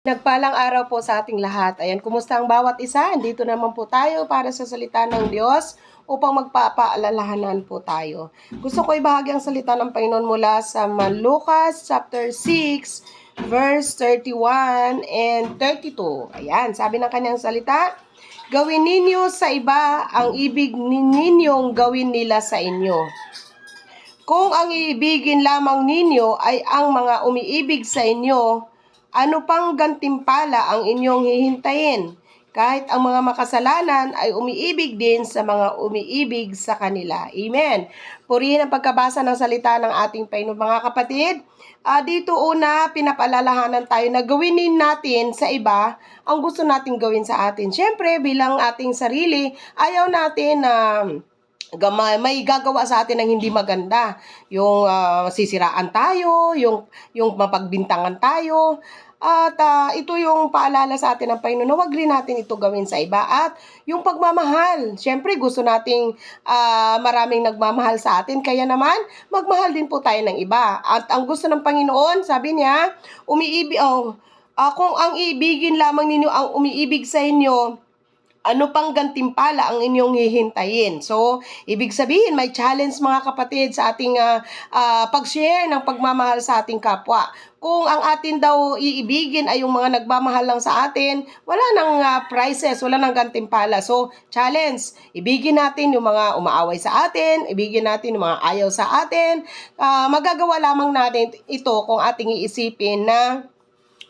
Nagpalang araw po sa ating lahat. Ayan, kumusta ang bawat isa? Andito naman po tayo para sa salita ng Diyos upang magpapaalalahanan po tayo. Gusto ko ibahagi ang salita ng Panginoon mula sa Lucas chapter 6, verse 31 and 32. Ayan, sabi ng kanyang salita, gawin ninyo sa iba ang ibig ninyong gawin nila sa inyo. Kung ang iibigin lamang ninyo ay ang mga umiibig sa inyo, ano pang gantimpala ang inyong hihintayin? Kahit ang mga makasalanan ay umiibig din sa mga umiibig sa kanila. Amen. Purihin ang pagkabasa ng salita ng ating Panginoon. Mga kapatid, dito una, pinapalalahanan tayo na gawinin natin sa iba ang gusto nating gawin sa atin. Siyempre, bilang ating sarili, ayaw natin na may gagawa sa atin ng hindi maganda. Yung sisiraan tayo, yung mapagbintangan tayo. At ito yung paalala sa atin ng Panginoon na wag rin natin ito gawin sa iba. At yung pagmamahal, syempre gusto nating maraming nagmamahal sa atin. Kaya naman, magmahal din po tayo ng iba. At ang gusto ng Panginoon, sabi niya, kung ang ibigin lamang ninyo ang umiibig sa inyo, ano pang gantimpala ang inyong hihintayin? So, ibig sabihin, may challenge mga kapatid sa ating pag-share ng pagmamahal sa ating kapwa. Kung ang atin daw iibigin ay yung mga nagmamahal lang sa atin, wala nang prizes, wala nang gantimpala. So, challenge, ibigin natin yung mga umaaway sa atin, ibigin natin yung mga ayaw sa atin. Magagawa lamang natin ito kung ating iisipin na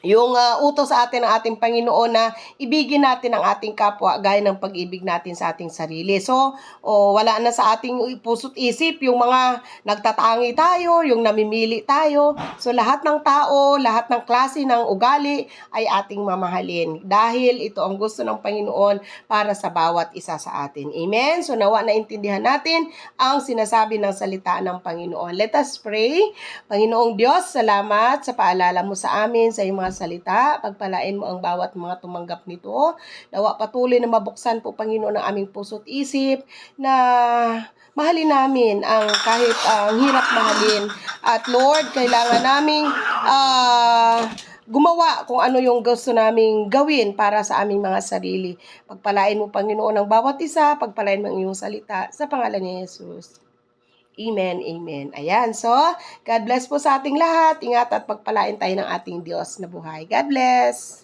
yung utos sa atin ng ating Panginoon na ibigin natin ang ating kapwa gaya ng pag-ibig natin sa ating sarili. So, wala na sa ating puso't isip yung mga nagtatangi tayo, yung namimili tayo. So, lahat ng tao, lahat ng klase ng ugali ay ating mamahalin. Dahil ito ang gusto ng Panginoon para sa bawat isa sa atin. Amen? So, nawa naintindihan natin ang sinasabi ng salita ng Panginoon. Let us pray. Panginoong Diyos, salamat sa paalala mo sa amin, sa iyong mga salita. Pagpalain mo ang bawat mga tumanggap nito. Nawa patuloy na mabuksan po, Panginoon, ang aming puso't isip na mahalin namin ang kahit ang hirap mahalin. At Lord, kailangan naming gumawa kung ano yung gusto naming gawin para sa aming mga sarili. Pagpalain mo, Panginoon, ang bawat isa. Pagpalain mo ang iyong salita. Sa pangalan ni Jesus. Amen, amen. Ayan, so, God bless po sa ating lahat. Ingat at pagpalain tayo ng ating Diyos na buhay. God bless!